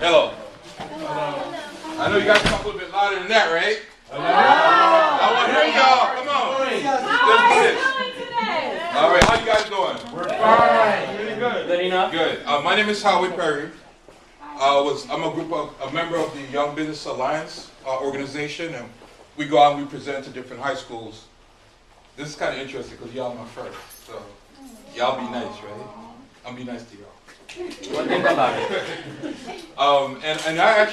Hello. I know you guys talk a little bit louder than that, right? I want to hear y'all. Come on. Let's do this. All right, how you guys doing? We're fine. Really good. Good enough? Good. My name is Howard Perry. I'm a member of the Young Business Alliance organization, and we go out and we present to different high schools. This is kind of interesting because y'all my first, so y'all be nice, right? I'll be nice to y'all. What think about it? And I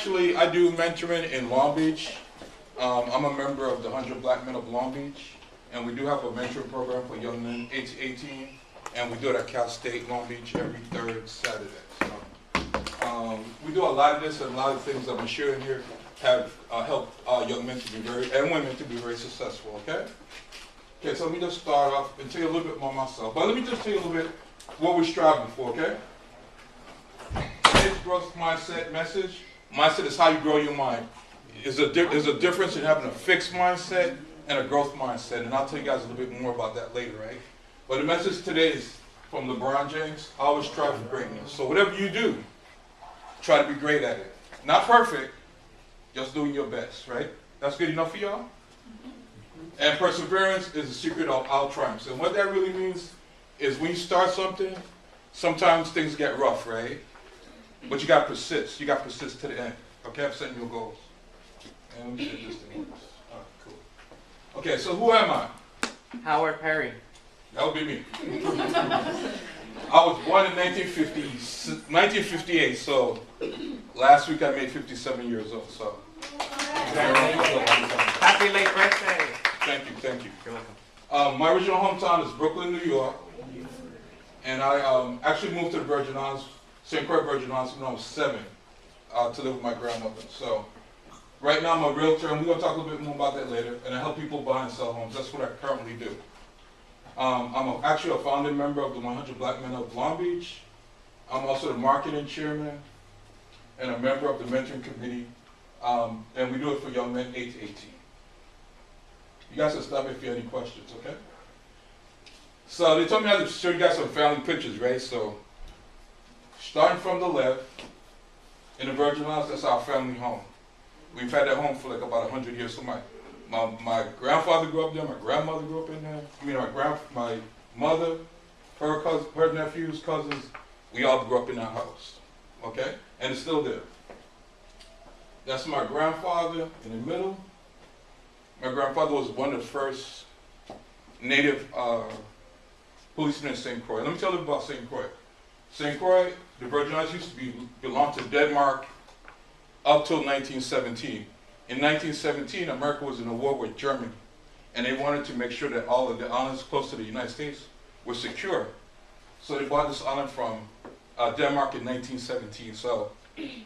do mentoring in Long Beach. I'm a member of the 100 Black Men of Long Beach, and we do have a mentoring program for young men 8 to 18, and we do it at Cal State Long Beach every third Saturday. So, we do a lot of this, and a lot of things that I'm sharing here have helped young men to be and women to be very successful. Okay. Okay. So let me just start off and tell you a little bit more myself, but let me just tell you a little bit what we're striving for. Okay. Today's growth mindset message. Mindset is how you grow your mind. There's a difference in having a fixed mindset and a growth mindset, and I'll tell you guys a little bit more about that later, right? But the message today is from LeBron James. Always strive for greatness. So whatever you do, try to be great at it. Not perfect, just doing your best, right? That's good enough for y'all? And perseverance is the secret of our triumphs. And what that really means is when you start something, sometimes things get rough, right? But you got to persist. You got to persist to the end. Okay, I'm setting your goals. And let me set this thing. All right, cool. Okay, so who am I? Howard Perry. That would be me. I was born in 1958, so last week I made 57 years old. So Happy late birthday. Thank you, thank you. You're welcome. My original hometown is Brooklyn, New York, and I actually moved to the Virgin Islands, St. Croix Virgin Islands, when I was 7 to live with my grandmother. So right now I'm a realtor, and we're going to talk a little bit more about that later, and I help people buy and sell homes. That's what I currently do. I'm actually a founding member of the 100 Black Men of Long Beach. I'm also the marketing chairman and a member of the mentoring committee, and we do it for young men 8 to 18. You guys can stop if you have any questions, okay? So they told me I had to show you guys some family pictures, right? So starting from the left, in the Virgin Islands, that's our family home. We've had that home for like about 100 years. So my grandfather grew up there, my grandmother grew up in there. I mean, my mother, her nephews, cousins, we all grew up in that house, okay? And it's still there. That's my grandfather in the middle. My grandfather was one of the first native policemen in St. Croix. Let me tell you about St. Croix. St. Croix, the Virgin Islands used to belong to Denmark up till 1917. In 1917, America was in a war with Germany, and they wanted to make sure that all of the islands close to the United States were secure. So they bought this island from Denmark in 1917. So the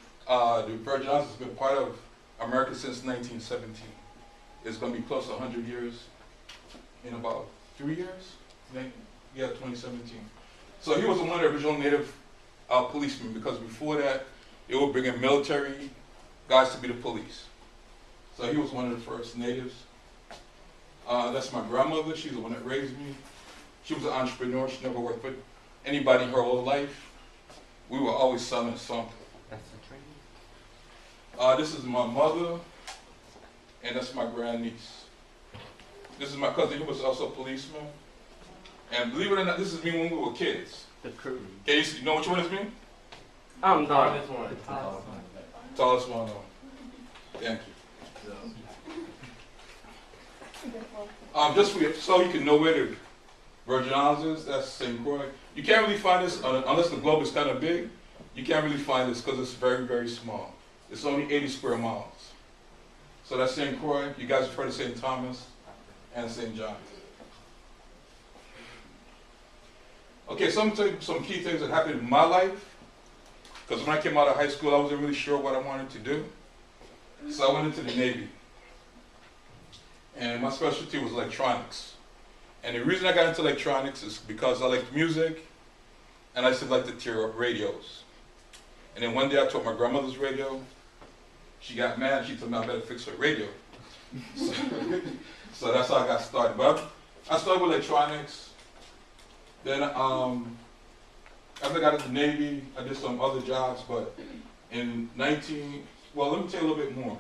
Virgin Islands has been part of America since 1917. It's going to be close to 100 years in about 3 years? Yeah, 2017. So he was one of the original native policemen, because before that, they were bringing military guys to be the police. So he was one of the first natives. That's my grandmother. She's the one that raised me. She was an entrepreneur. She never worked for anybody her whole life. We were always selling something. That's the tree. This is my mother, and that's my grandniece. This is my cousin. He was also a policeman. And believe it or not, this is me when we were kids. The crew. Okay, you know which one is me? I'm done. Tallest one. Thank you. Just so you can know where the Virgin Islands is, that's St. Croix. You can't really find this, unless the globe is kind of big, you can't really find this because it's very, very small. It's only 80 square miles. So that's St. Croix. You guys have heard of St. Thomas and St. John. Okay, so I'm going to tell you some key things that happened in my life. Because when I came out of high school, I wasn't really sure what I wanted to do. So I went into the Navy. And my specialty was electronics. And the reason I got into electronics is because I liked music, and I used to like to tear up radios. And then one day I took my grandmother's radio. She got mad, and she told me I better fix her radio. So that's how I got started. But I started with electronics. Then after I got into the Navy, I did some other jobs, but in well, let me tell you a little bit more.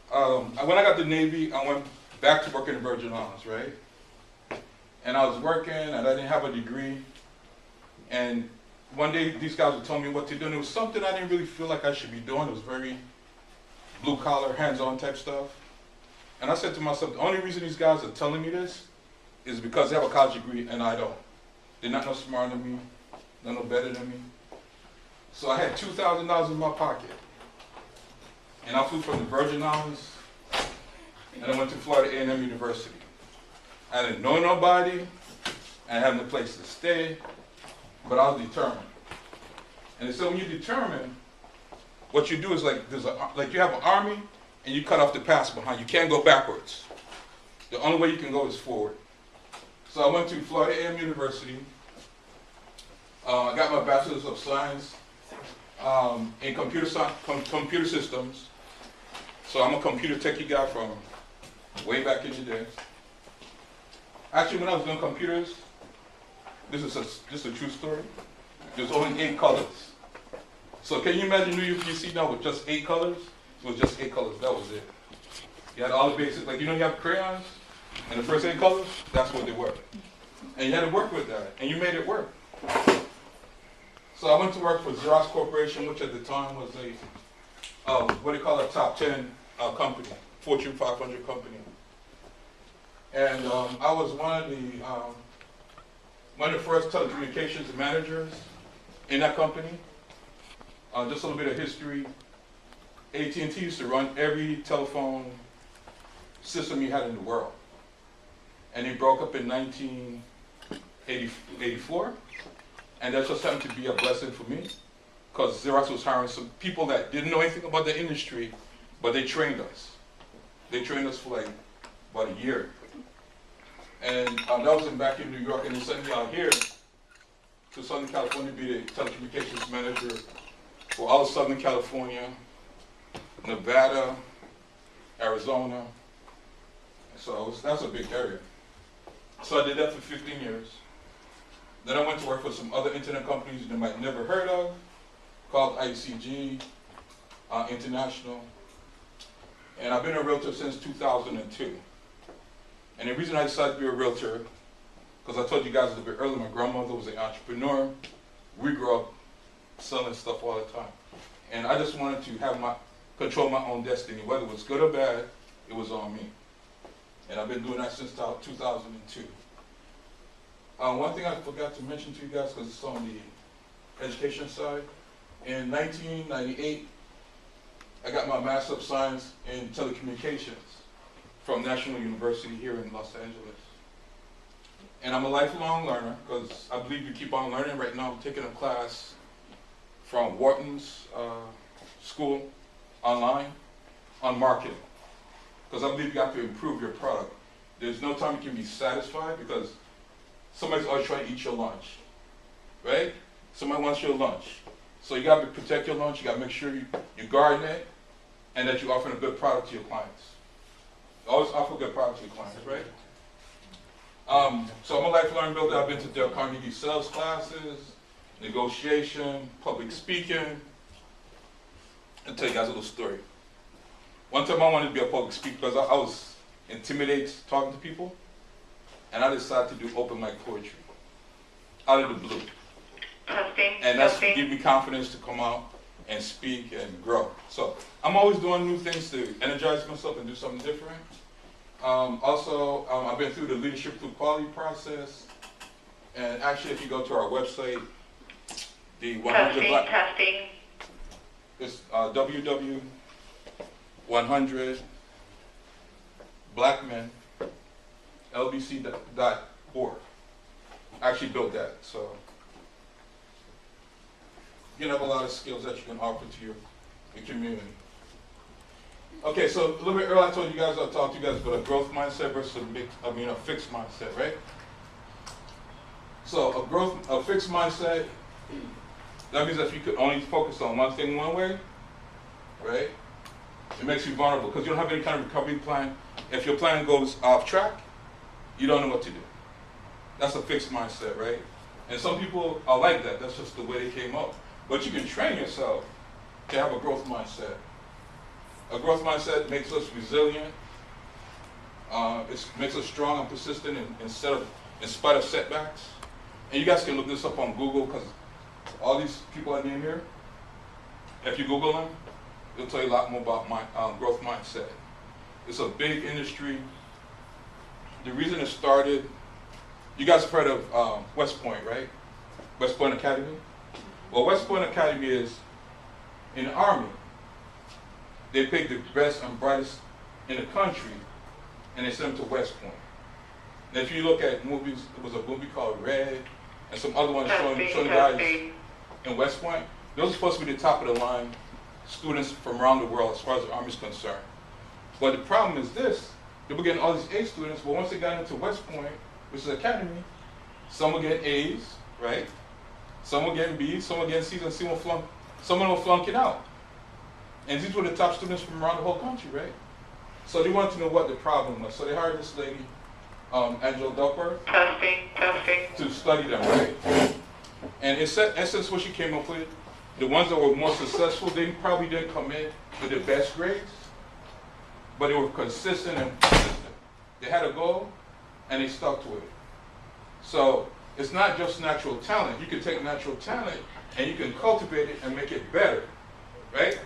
When I got to the Navy, I went back to work in the Virgin Islands, right? And I was working, and I didn't have a degree. And one day, these guys were telling me what to do, and it was something I didn't really feel like I should be doing. It was very blue-collar, hands-on type stuff. And I said to myself, the only reason these guys are telling me this is because they have a college degree and I don't. They're not no smarter than me, they're no better than me. So I had $2,000 in my pocket. And I flew from the Virgin Islands, and I went to Florida A&M University. I didn't know nobody, I had no place to stay, but I was determined. And so when you're determined, what you do is like you have an army, and you cut off the pass behind. You can't go backwards. The only way you can go is forward. So I went to Florida A&M University. I got my Bachelor's of Science in computer systems. So I'm a computer techie guy from way back in the day. Actually, when I was doing computers, this is a true story. There's only 8 colors. So can you imagine New York PC now with just 8 colors? It was just 8 colors, that was it. You had all the basics, like you have crayons, and the first 8 colors, that's what they were. And you had to work with that, and you made it work. So I went to work for Xerox Corporation, which at the time was a top 10 company, Fortune 500 company. And I was one of the first telecommunications managers in that company. Just a little bit of history. AT&T used to run every telephone system you had in the world. And they broke up in 1984. And that just happened to be a blessing for me, because Xerox was hiring some people that didn't know anything about the industry, but they trained us. They trained us for like about a year. And that was back in New York, and they sent me out here to Southern California to be the telecommunications manager for all of Southern California, Nevada, Arizona. So that's a big area. So I did that for 15 years. Then I went to work for some other internet companies you might never heard of, called ICG International. And I've been a realtor since 2002. And the reason I decided to be a realtor, because I told you guys a little bit earlier, my grandmother was an entrepreneur. We grew up selling stuff all the time. And I just wanted to control my own destiny. Whether it was good or bad, it was on me. And I've been doing that since 2002. One thing I forgot to mention to you guys, because it's on the education side, in 1998, I got my Master of Science in Telecommunications from National University here in Los Angeles. And I'm a lifelong learner, because I believe you keep on learning. Right now I'm taking a class from Wharton's school online on marketing, because I believe you have to improve your product. There's no time you can be satisfied, because somebody's always trying to eat your lunch, right? Somebody wants your lunch. So you got to protect your lunch, you got to make sure you garden it, and that you're offering a good product to your clients. Always offer a good product to your clients, right? So I'm a lifelong builder. I've been to Dale Carnegie sales classes, negotiation, public speaking. I'll tell you guys a little story. One time I wanted to be a public speaker because I was intimidated talking to people, and I decided to do open mic poetry out of the blue. And that's give me confidence to come out and speak and grow. So I'm always doing new things to energize myself and do something different. I've been through the leadership through quality process. And actually, if you go to our website, the 100 testing. It's www.100 blackmenlbc.org. I actually built that, so you have a lot of skills that you can offer to your community. Okay, so a little bit earlier I told you guys, I'll talk to you guys about a growth mindset versus a fixed mindset, right? So a fixed mindset, that means that you could only focus on one thing one way, right? It makes you vulnerable because you don't have any kind of recovery plan. If your plan goes off track, you don't know what to do. That's a fixed mindset, right? And some people are like that. That's just the way they came up. But you can train yourself to have a growth mindset. A growth mindset makes us resilient. It makes us strong and persistent in spite of setbacks. And you guys can look this up on Google, because all these people I name here, if you Google them, it'll tell you a lot more about my growth mindset. It's a big industry. The reason it started, you guys have heard of West Point, right? West Point Academy? Well, West Point Academy is in the Army. They pick the best and brightest in the country, and they send them to West Point. And if you look at movies, it was a movie called Red, and some other ones showing guys in West Point. Those are supposed to be the top of the line students from around the world as far as the Army is concerned. But the problem is this: they were getting all these A students, but once they got into West Point, which is academy, some were getting A's, right? Some were getting B's, some were getting C's, and some of them were flunking out. And these were the top students from around the whole country, right? So they wanted to know what the problem was. So they hired this lady, Angela Duckworth, to study them, right? And in essence, what she came up with, the ones that were more successful, they probably didn't come in with the best grades, but they were consistent and persistent. They had a goal, and they stuck to it. So it's not just natural talent. You can take natural talent, and you can cultivate it and make it better, right?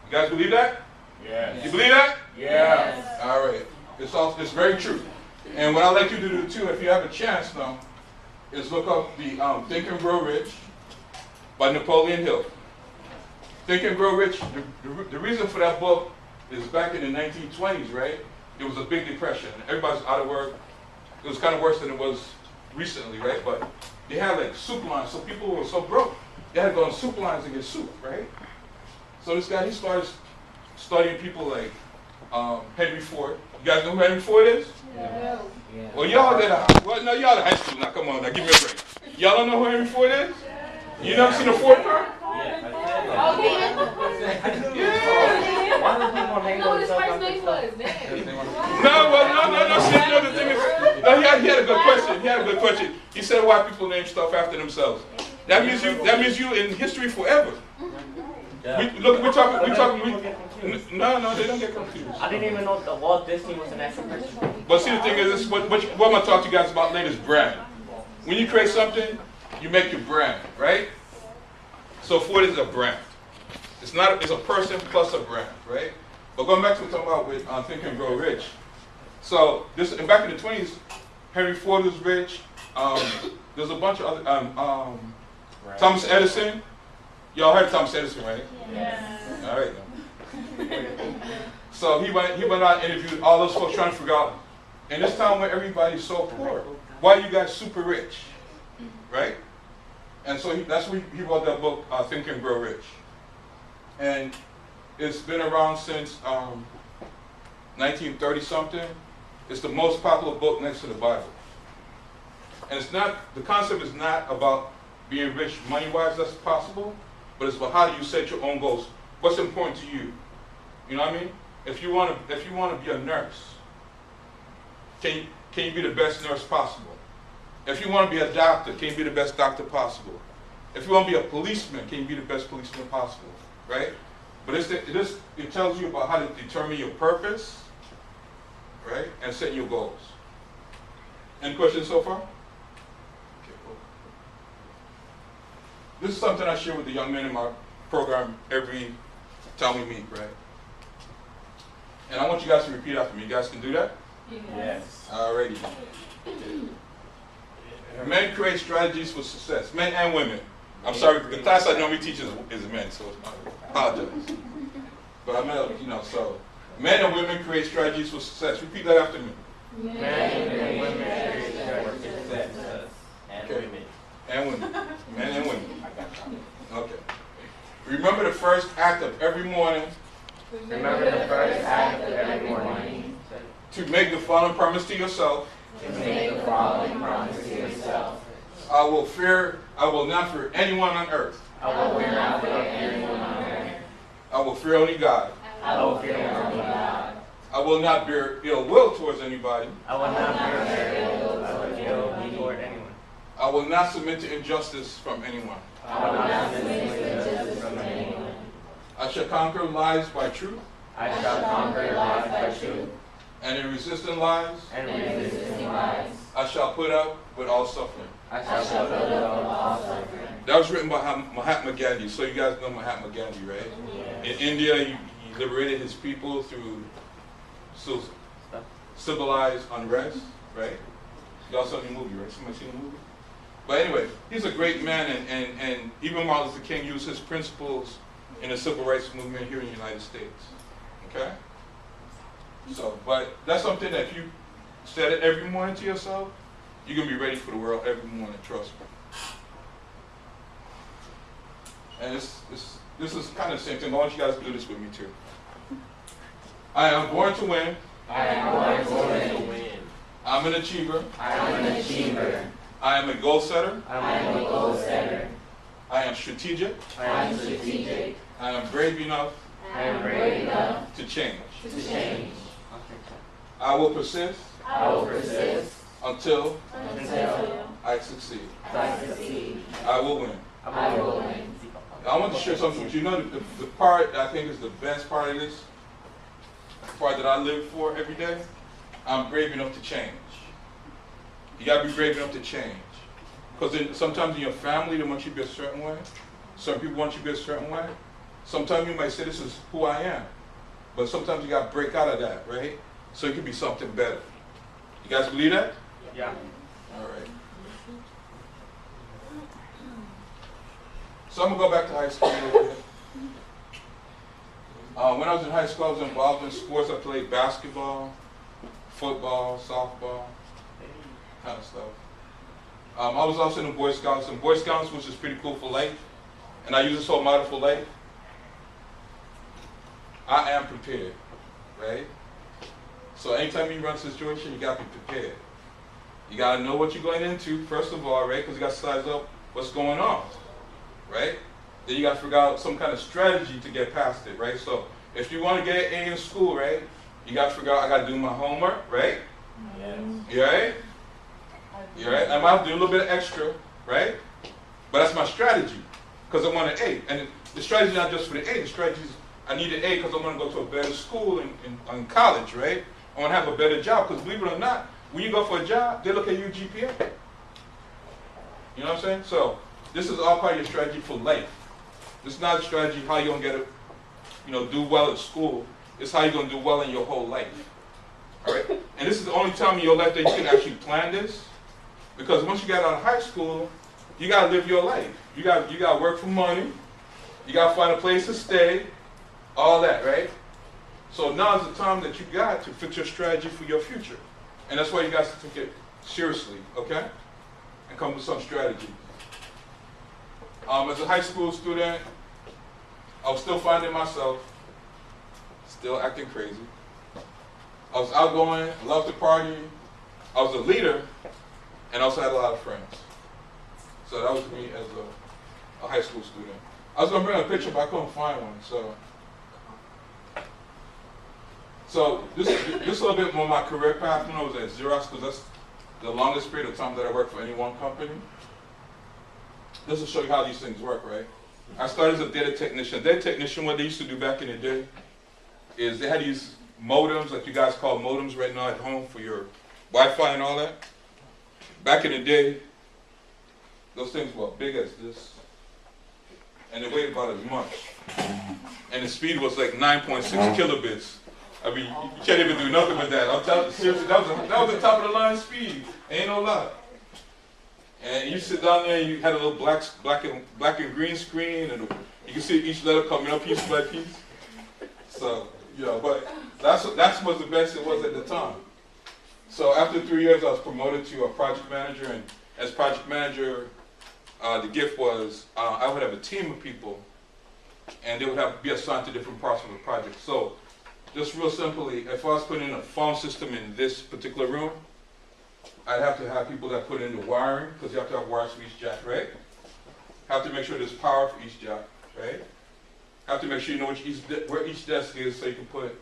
You guys believe that? Yes. You believe that? Yes. All right. It's very true. And what I'd like you to do too, if you have a chance now, is look up the Think and Grow Rich by Napoleon Hill. Think and Grow Rich, the reason for that book is back in the 1920s, right? It was a big depression. Everybody's out of work. It was kind of worse than it was recently, right? But they had like soup lines, so people were so broke. They had to go on soup lines and get soup, right? So this guy, he started studying people like Henry Ford. You guys know who Henry Ford is? Yeah. Well, y'all no, y'all in high school now. Come on, now give me a break. Y'all don't know who Henry Ford is? You never seen a Ford car? Oh, yeah. Why do people name You know what his themselves first after name stuff? was? No. See, no, the thing is, no, he had a good question. He had a good question. He said why people name stuff after themselves. That means you in history forever. We're talking. No, they don't get confused. I didn't even know that Walt Disney was an actual person. But see, the thing is, what I'm going to talk to you guys about later is brand. When you create something, you make your brand, right? So Ford is a brand. It's a person plus a brand, right? But going back to what we're talking about with Think and Grow Rich. So back in the 20s, Henry Ford was rich. There's a bunch of other, Thomas Edison. Y'all heard of Thomas Edison, right? Yes. All right. So he went out and interviewed all those folks trying to figure out, in this time when everybody's so poor, why are you guys super rich, right? And so that's why he wrote that book, Think and Grow Rich. And it's been around since 1930-something. It's the most popular book next to the Bible. And the concept is not about being rich money-wise, that's possible, but it's about how do you set your own goals. What's important to you? You know what I mean? If you want to be a nurse, can you be the best nurse possible? If you want to be a doctor, can you be the best doctor possible? If you want to be a policeman, can you be the best policeman possible? Right? But it tells you about how to determine your purpose, right, and set your goals. Any questions so far? Okay, cool. This is something I share with the young men in my program every time we meet, right? And I want you guys to repeat after me. You guys can do that? Yes. Alrighty. Men create strategies for success. Men and women. I'm sorry, the class I normally teach is men, so I apologize. But I meant, so men and women create strategies for success. Repeat that after me. Men and women create strategies for success. And Okay. women. And women. Men and women. Okay. Remember the first act of every morning Remember the first act of every morning. to make the following promise to yourself. To make the following promise to yourself. I will not fear anyone on earth. I will fear not anyone on earth. I will fear only God. I will fear only God. I will not bear ill will towards anybody. I will not bear ill toward anyone. I will not submit to injustice from anyone. I will not submit to injustice from anyone. I I shall conquer lies by truth, I shall conquer lies by truth, and in resisting lies, and resisting lies, I shall put up with all suffering. I shall put up with all suffering. That was written by Mahatma Gandhi. So you guys know Mahatma Gandhi, right? In India, he liberated his people through civilized unrest, right? Y'all saw the movie, right? Somebody seen the movie? But anyway, he's a great man, and even Martin Luther King used his principles in the civil rights movement here in the United States. Okay? So, but that's something that if you said it every morning to yourself, you're going to be ready for the world every morning, trust me. And this is kind of the same thing. I want you guys to do this with me too. I am born to win. I am born to win. I'm an achiever. I am an achiever. I am a goal setter. I am a goal setter. I am strategic. I am strategic. I am brave enough I am brave enough to change. to change. I will persist I will persist until until I succeed. I succeed. I will win. I will win. I want to share something with you. You know, the part that I think is the best part of this, the part that I live for every day, I'm brave enough to change. You got to be brave enough to change. Because sometimes in your family, they want you to be a certain way. Some people want you to be a certain way. Sometimes you might say, this is who I am. But sometimes you got to break out of that, right? So it can be something better. You guys believe that? Yeah. All right. So I'm going to go back to high school a little bit. When I was in high school, I was involved in sports. I played basketball, football, softball, kind of stuff. I was also in the Boy Scouts, and Boy Scouts, which is pretty cool for life. And I use this whole motto for life. I am prepared, right? So anytime you run a situation, you got to be prepared. You got to know what you're going into, first of all, right? Because you got to size up what's going on, right? Then you got to figure out some kind of strategy to get past it, right? So if you want to get an A in school, right? You got to figure out, I got to do my homework, right? Yes. You all right? You all right? I might have to do a little bit of extra, right? But that's my strategy, because I want an A. And the strategy is not just for the A. The strategy is I need an A because I want to go to a better school in college, right? I want to have a better job, because believe it or not, when you go for a job, they look at your GPA. You know what I'm saying? So this is all part of your strategy for life. This is not a strategy how you're going to get it, do well at school. It's how you're going to do well in your whole life. All right? And this is the only time in your life that you can actually plan this. Because once you get out of high school, you got to live your life. You got to work for money. You got to find a place to stay. All that, right? So now is the time that you got to fix your strategy for your future. And that's why you guys have to take it seriously, okay? And come with some strategy. As a high school student, I was still finding myself, still acting crazy. I was outgoing, loved to party. I was a leader, and I also had a lot of friends. So that was me as a high school student. I was going to bring a picture, but I couldn't find one, So this is a little bit more my career path when I was at Xerox, because that's the longest period of time that I worked for any one company. This will show you how these things work, right? I started as a data technician. Data technician, what they used to do back in the day is they had these modems, like you guys call modems right now at home for your Wi-Fi and all that. Back in the day, those things were big as this, and they weighed about as much. And the speed was like 9.6 kilobits. I mean, you can't even do nothing with that. I'm telling you, seriously, that was the top of the line speed. Ain't no lie. And you sit down there, and you had a little black and green screen, and you can see each letter coming up piece by piece. So, but that's what the best it was at the time. So after 3 years, I was promoted to a project manager, and as project manager, the gift was I would have a team of people, and they would have to be assigned to different parts of the project. So just real simply, if I was putting in a phone system in this particular room, I'd have to have people that put in the wiring, because you have to have wires for each jack, right? Have to make sure there's power for each jack, right? Have to make sure you know where each desk is, so you can put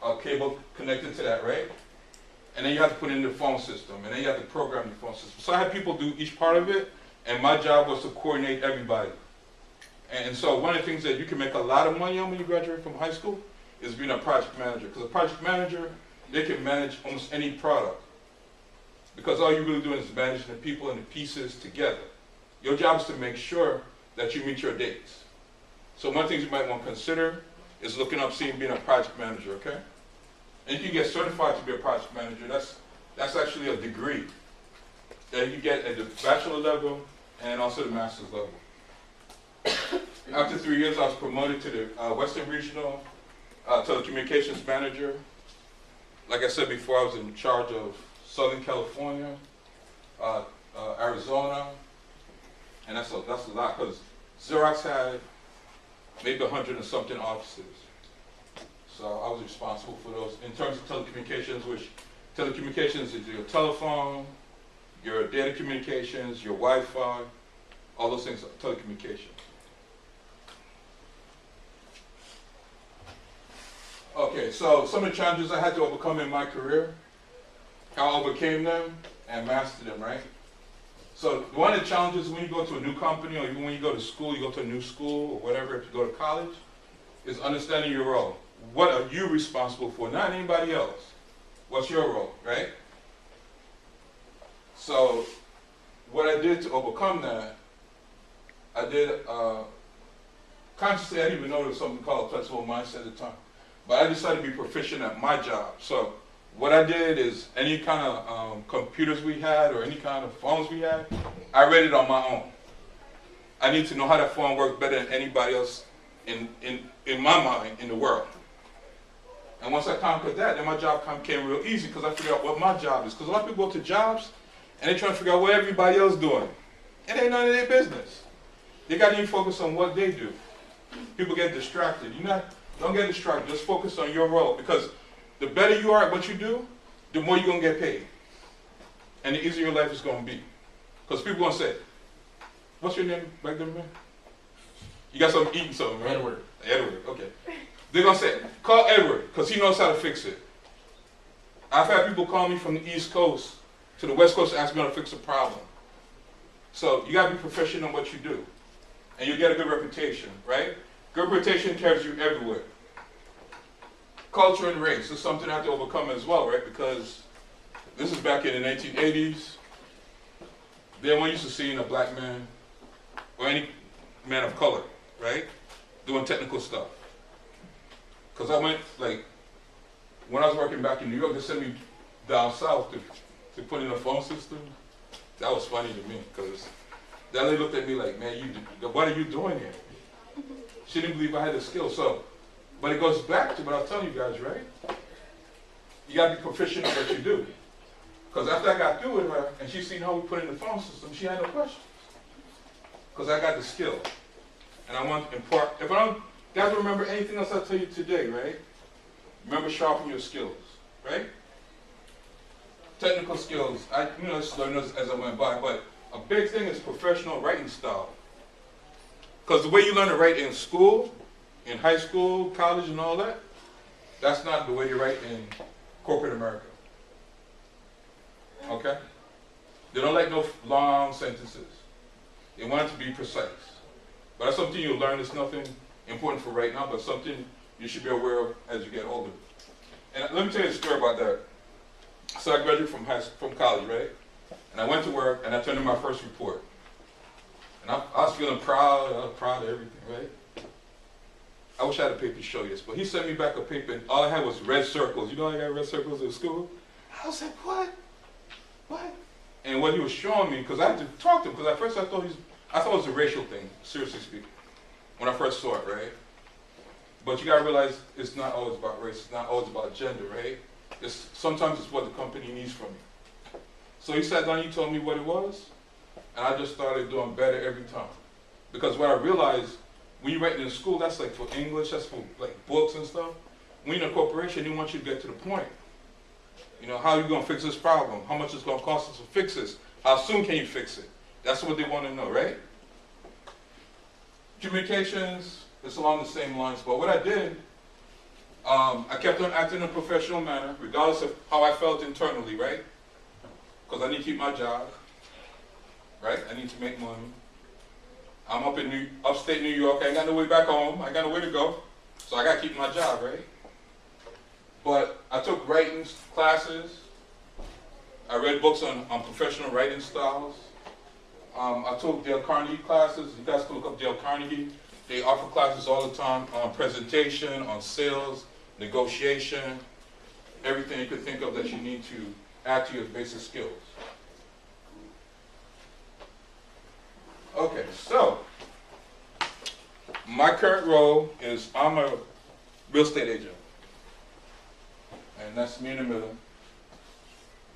a cable connected to that, right? And then you have to put in the phone system, and then you have to program the phone system. So I had people do each part of it, and my job was to coordinate everybody. And so one of the things that you can make a lot of money on when you graduate from high school is being a project manager. Because a project manager, they can manage almost any product. Because all you're really doing is managing the people and the pieces together. Your job is to make sure that you meet your dates. So one of the things you might want to consider is looking up, seeing being a project manager, okay? And you can get certified to be a project manager. That's actually a degree that you get at the bachelor level and also the master's level. After 3 years, I was promoted to the Western Regional Telecommunications Manager. Like I said before, I was in charge of Southern California, Arizona, and that's a lot because Xerox had maybe 100 and something offices. So I was responsible for those. In terms of telecommunications, which telecommunications is your telephone, your data communications, your Wi-Fi, all those things are telecommunications. Okay, so some of the challenges I had to overcome in my career, how I overcame them and mastered them, right? So one of the challenges when you go to a new company or even when you go to school, you go to a new school or whatever, if you go to college, is understanding your role. What are you responsible for? Not anybody else. What's your role, right? So what I did to overcome that, I did, consciously I didn't even know there was something called flexible mindset at the time. But I decided to be proficient at my job. So what I did is any kind of computers we had or any kind of phones we had, I read it on my own. I need to know how that phone works better than anybody else in my mind in the world. And once I conquered that, then my job became real easy because I figured out what my job is. Because a lot of people go to jobs and they're trying to figure out what everybody else is doing. It ain't none of their business. They got to even focus on what they do. People get distracted. Don't get distracted. Just focus on your role. Because the better you are at what you do, the more you're going to get paid. And the easier your life is going to be. Because people are going to say, what's your name back there, man? You got something eating something, right? Edward. Edward, okay. They're going to say, call Edward, because he knows how to fix it. I've had people call me from the East Coast to the West Coast to ask me how to fix a problem. So you got to be proficient in what you do. And you get a good reputation, right? Good reputation carries you everywhere. Culture and race is something I have to overcome as well, right? Because this is back in the 1980s. They weren't used to seeing a black man or any man of color, right? Doing technical stuff. Because I went, like, when I was working back in New York, they sent me down south to put in a phone system. That was funny to me, because that lady looked at me like, man, what are you doing here? She didn't believe I had the skill. So, but it goes back to what I was telling you guys, right? You got to be proficient in what you do. Because after I got through with her, and she seen how we put in the phone system, she had no questions. Because I got the skill. And I want to impart, if I don't, guys remember anything else I tell you today, right? Remember sharpen your skills, right? Technical skills, I just learned this as I went by, but a big thing is professional writing style. Because the way you learn to write in school, in high school, college, and all that, that's not the way you write in corporate America. Okay? They don't like no long sentences. They want it to be precise. But that's something you'll learn. It's nothing important for right now, but something you should be aware of as you get older. And let me tell you a story about that. So I graduated from college, right? And I went to work, and I turned in my first report. And I was feeling proud. I was proud of everything, right? I wish I had a paper to show you this, but he sent me back a paper, and all I had was red circles. You know I got red circles in school? I was like, what? What? And what he was showing me, because I had to talk to him, because at first I thought it was a racial thing, seriously speaking, when I first saw it, right? But you got to realize it's not always about race. It's not always about gender, right? Sometimes it's what the company needs from you. So he sat down, he told me what it was, and I just started doing better every time. Because what I realized, when you're writing in school, that's like for English, that's for like books and stuff. When you're in a corporation, they want you to get to the point. You know, how are you going to fix this problem? How much is it going to cost us to fix this? How soon can you fix it? That's what they want to know, right? Communications, it's along the same lines. But what I did, I kept on acting in a professional manner, regardless of how I felt internally, right? Because I need to keep my job, right? I need to make money. I'm up in upstate New York. I ain't got no way back home. I ain't got nowhere to go. So I got to keep my job, right? But I took writing classes. I read books on professional writing styles. I took Dale Carnegie classes. You guys can look up Dale Carnegie. They offer classes all the time on presentation, on sales, negotiation, everything you could think of that you need to add to your basic skills. Okay, so my current role is I'm a real estate agent. And that's me in the middle.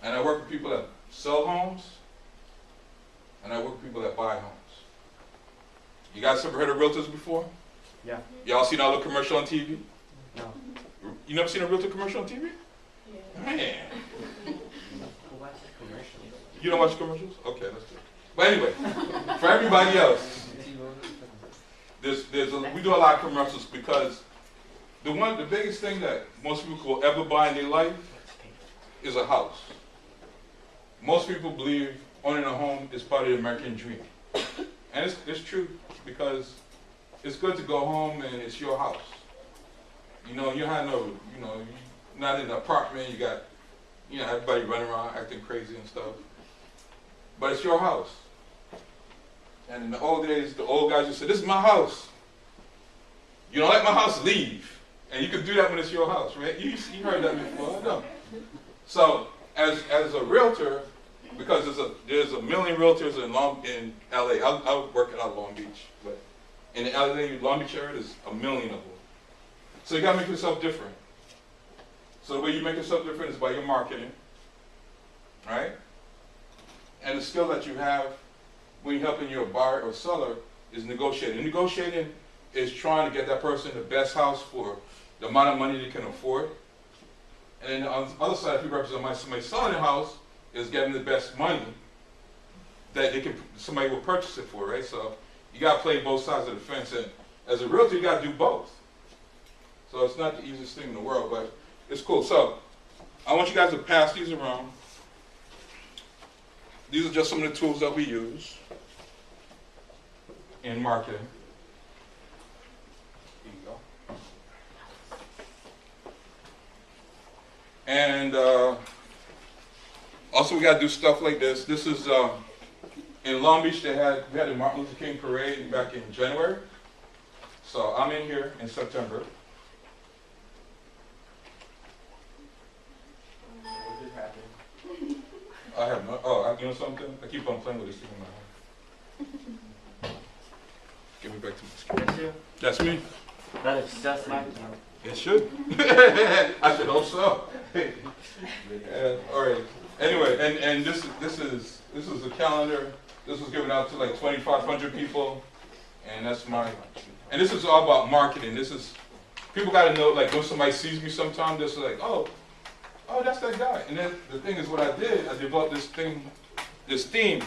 And I work with people that sell homes, and I work with people that buy homes. You guys ever heard of realtors before? Yeah. Y'all seen all the commercial on TV? No. You never seen a realtor commercial on TV? Yeah. Man. Who watches commercials? You don't watch commercials? Okay, that's good. But anyway, for everybody else, we do a lot of commercials because the biggest thing that most people will ever buy in their life is a house. Most people believe owning a home is part of the American dream. And it's true because it's good to go home and it's your house. You know, you have no, you know, you're not in an apartment, you got, you know, everybody running around acting crazy and stuff. But it's your house. And in the old days, the old guys would say, this is my house. You don't let my house leave. And you can do that when it's your house, right? You heard that before, I know. So, as a realtor, because there's a million realtors in LA. I work out of Long Beach, but in the LA, Long Beach area, there's a million of them. So you gotta make yourself different. So the way you make yourself different is by your marketing, right? And the skill that you have when you're helping your buyer or seller is negotiating. Negotiating is trying to get that person the best house for the amount of money they can afford. And then on the other side, if you represent somebody selling a house, is getting the best money that somebody will purchase it for, right? So you got to play both sides of the fence, and as a realtor, you got to do both. So it's not the easiest thing in the world, but it's cool. So I want you guys to pass these around. These are just some of the tools that we use in marketing. Here you go. And also, we got to do stuff like this. This is in Long Beach. We had the Martin Luther King parade back in January. So I'm in here in September. What just happened? I have no. Oh, you know something? I keep on playing with this thing in my hand. Give me back to my screen. That's you? That's me. That is just like you. It should. I should hope so. All right. Anyway, and this is a calendar. This was given out to like 2,500 people, and that's mine. And this is all about marketing. This is people got to know, like when somebody sees me, sometimes they're like, oh, that's that guy. And then the thing is, what I did, I developed this theme.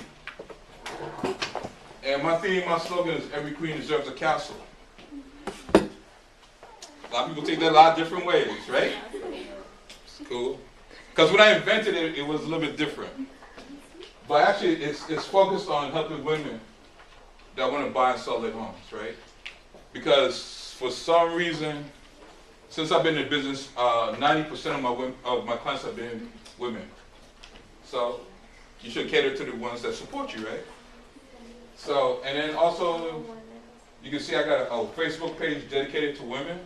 And my slogan is every queen deserves a castle. A lot of people take that a lot of different ways, right? It's cool. Because when I invented it, it was a little bit different. But actually, it's focused on helping women that want to buy and sell their homes, right? Because for some reason, since I've been in business, 90% of my clients have been women. So you should cater to the ones that support you, right? So, and then also, you can see I got a Facebook page dedicated to women.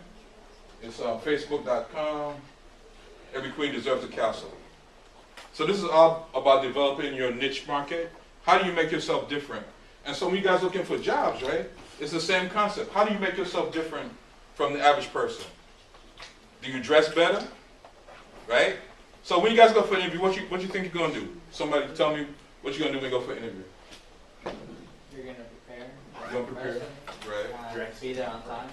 It's facebook.com. Every queen deserves a castle. So this is all about developing your niche market. How do you make yourself different? And so when you guys are looking for jobs, right, it's the same concept. How do you make yourself different from the average person? Do you dress better? Right? So when you guys go for an interview, what you think you're going to do? Somebody tell me what you're going to do when you go for an interview. You're going to prepare. You're going to prepare. Right. Be there on time.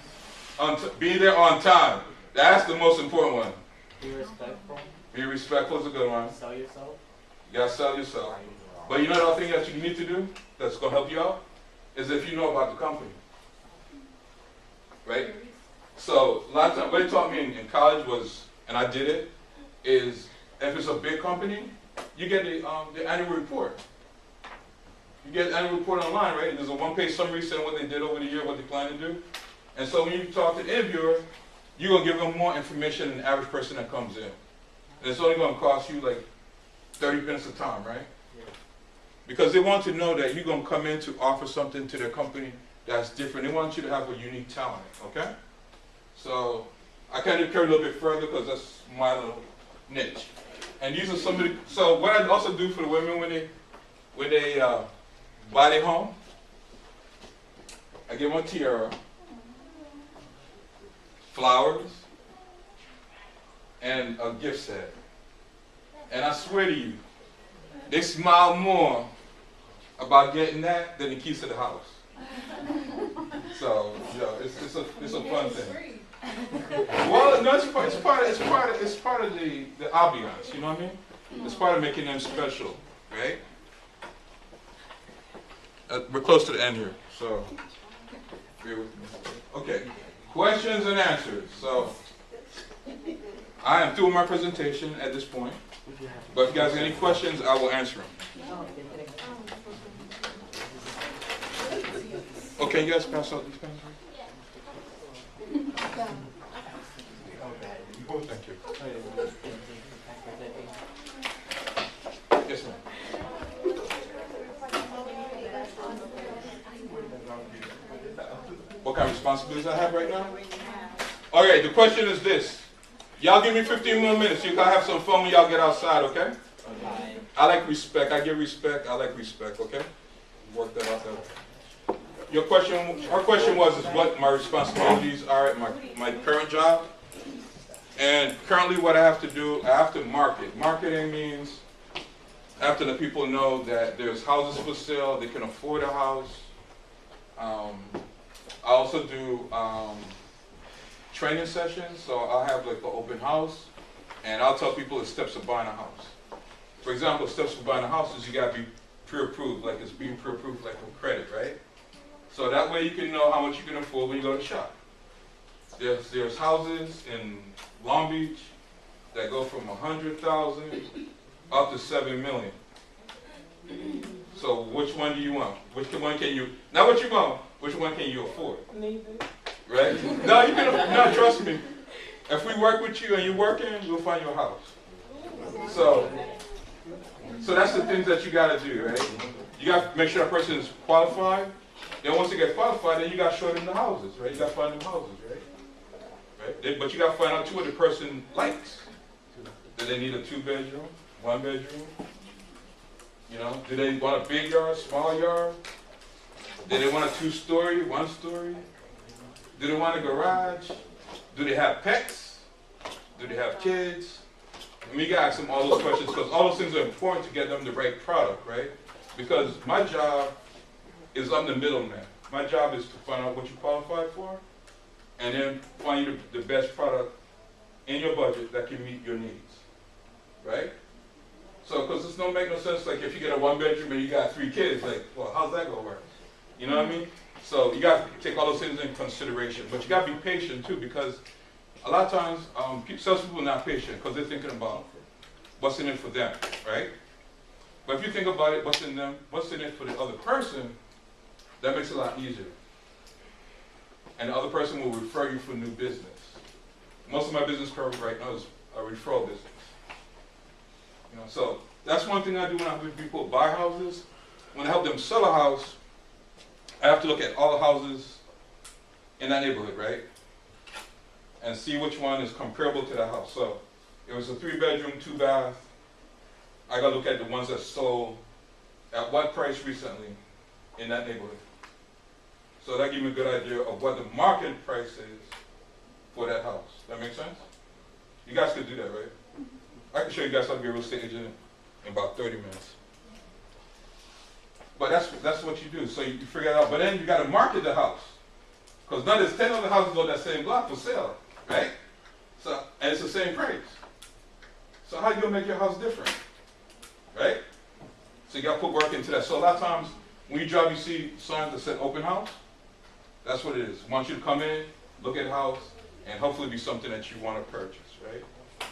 Be there on time. That's the most important one. Be respectful. Be respectful is a good one. Sell yourself. You gotta sell yourself. But you know the other thing that you need to do that's gonna help you out is if you know about the company. Right? So a lot of times what they taught me in college was, and I did it, is if it's a big company, you get the annual report. You get the annual report online, right? There's a one-page summary saying what they did over the year, what they plan to do. And so when you talk to the interviewer, you're going to give them more information than the average person that comes in. And it's only going to cost you like 30 minutes of time, right? Because they want to know that you're going to come in to offer something to their company that's different. They want you to have a unique talent, okay? So I kind of carry a little bit further because that's my little niche. And these are some of the, so what I also do for the women when they buy their home, I give them a tiara, flowers, and a gift set. And I swear to you, they smile more about getting that than the keys to the house. So, you know, it's a fun thing. Well, no, it's part of the ambiance, you know what I mean? It's part of making them special, right? We're close to the end here, so bear with me. Okay, questions and answers. So, I am through with my presentation at this point, but if you guys have any questions, I will answer them. Okay, you guys pass out these pens? Oh, thank you. Yes, ma'am. What kind of responsibilities I have right now? Okay, the question is this. Y'all give me 15 more minutes. You gotta have some fun when y'all get outside, okay? I like respect. I give respect. I like respect, okay? Work that out that way. Your question, her question was is what my responsibilities are at my current job. And currently what I have to do, I have to market. Marketing means after the people know that there's houses for sale, they can afford a house. I also do training sessions, so I'll have like an open house, and I'll tell people the steps of buying a house. For example, steps for buying a house is you gotta be pre-approved, like it's being pre-approved like for credit, right? So that way you can know how much you can afford when you go to shop. There's houses in Long Beach that go from 100,000 up to 7 million. So which one do you want? Which one can you, not what you want, which one can you afford? Neither. Right? No, you can, no, trust me. If we work with you and you're working, we'll find you a house. So that's the things that you gotta do, right? You gotta make sure that person is qualified. Then once they get qualified, then you gotta show them the houses, right? You gotta find them houses, right? But you gotta find out too what the person likes. Do they need a 2-bedroom, 1-bedroom? You know, do they want a big yard, small yard? Do they want a 2-story, 1-story? Do they want a garage? Do they have pets? Do they have kids? I mean, you gotta ask them all those questions because all those things are important to get them the right product, right? Because my job is I'm the middleman. My job is to find out what you qualify for and then find you the best product in your budget that can meet your needs, right? So, because it's make no sense, like if you get a 1-bedroom and you got 3 kids, like, well, how's that gonna work? You know what I mean? So you got to take all those things into consideration, but you got to be patient too, because a lot of times salespeople are not patient because they're thinking about what's in it for them, right? But if you think about it, what's in it for the other person, that makes it a lot easier. And the other person will refer you for new business. Most of my business curve right now is a referral business. You know, so that's one thing I do when I help people buy houses. When I help them sell a house, I have to look at all the houses in that neighborhood, right? And see which one is comparable to that house. So if it's a 3-bedroom, 2-bath, I gotta look at the ones that sold at what price recently in that neighborhood. So that gives me a good idea of what the market price is for that house. That make sense? You guys could do that, right? I can show you guys how to be a real estate agent in about 30 minutes. But that's what you do. So you figure it out. But then you got to market the house. Because now there's 10 other houses on that same block for sale, right? So, and it's the same price. So how are you going to make your house different? Right? So you got to put work into that. So a lot of times when you drive, you see signs that say open house. That's what it is. I want you to come in, look at the house, and hopefully be something that you want to purchase, right?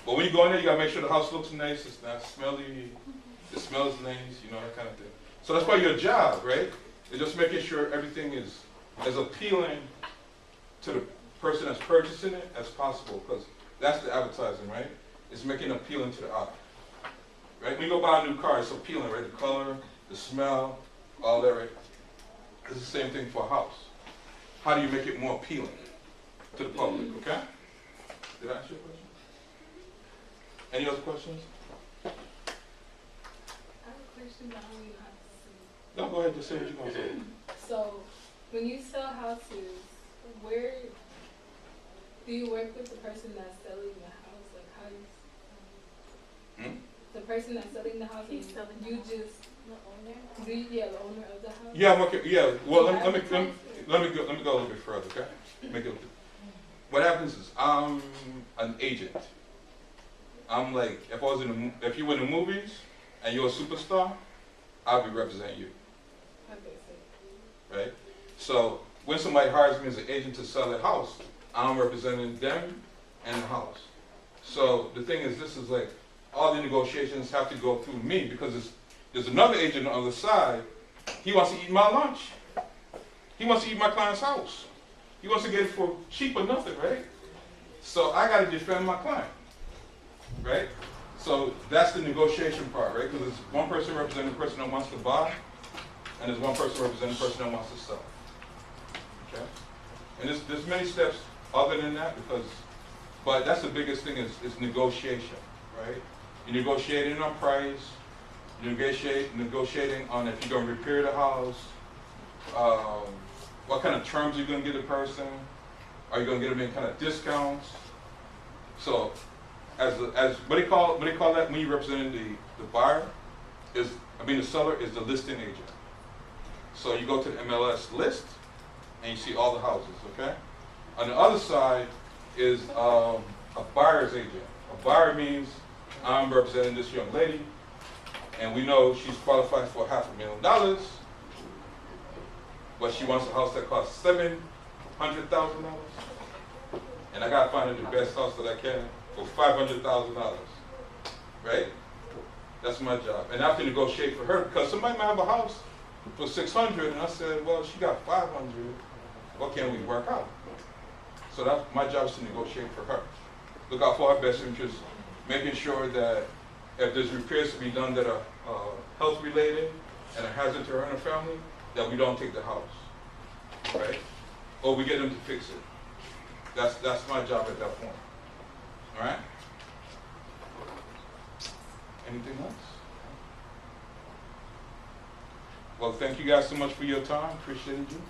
But when you go in there, you got to make sure the house looks nice. It's not smelly. It smells nice, you know, that kind of thing. So that's why your job, right, is just making sure everything is as appealing to the person that's purchasing it as possible, because that's the advertising, right? It's making it appealing to the eye, right? When you go buy a new car, it's appealing, right? The color, the smell, all that, right? It's the same thing for a house. How do you make it more appealing to the public, okay? Did I answer your question? Any other questions? I have a question, but I don't even have to see. No, go ahead, just say what you're going to say. So, when you sell houses, where do you work with the person that's selling the house? Like, how you, the person that's selling the house, He's selling the you house. just, The owner? the owner of the house? Yeah, I'm okay. Yeah, well, Do you let me advertise it? go a little bit further, okay? Make it. What happens is I'm an agent. I'm like, if you were in the movies and you're a superstar, I'll be representing you, Okay, so right? So when somebody hires me as an agent to sell a house, I'm representing them and the house. So the thing is, this is like, all the negotiations have to go through me, because there's another agent on the other side. He wants to eat my lunch. He wants to eat my client's house. He wants to get it for cheap or nothing, right? So I got to defend my client, right? So that's the negotiation part, right? Because there's one person representing the person that wants to buy, and there's one person representing the person that wants to sell. Okay? And there's many steps other than that, but that's the biggest thing is negotiation, right? You're negotiating on price, you're negotiating on if you're going to repair the house, what kind of terms you're going to give the person, are you going to get them any kind of discounts? So, as what do you call that when you representing the buyer? The seller is the listing agent. So you go to the MLS list and you see all the houses, okay? On the other side is a buyer's agent. A buyer means I'm representing this young lady, and we know she's qualified for $500,000, but she wants a house that costs $700,000, and I gotta find her the best house that I can for $500,000, right? That's my job, and I have to negotiate for her, because somebody might have a house for $600, and I said, well, she got $500. What can we work out? So that's my job, is to negotiate for her. Look out for her best interests, making sure that if there's repairs to be done that are health related and a hazard to her and her family, that we don't take the house, right? Or we get them to fix it. That's my job at that point. All right? Anything else? Well, thank you guys so much for your time. Appreciate you.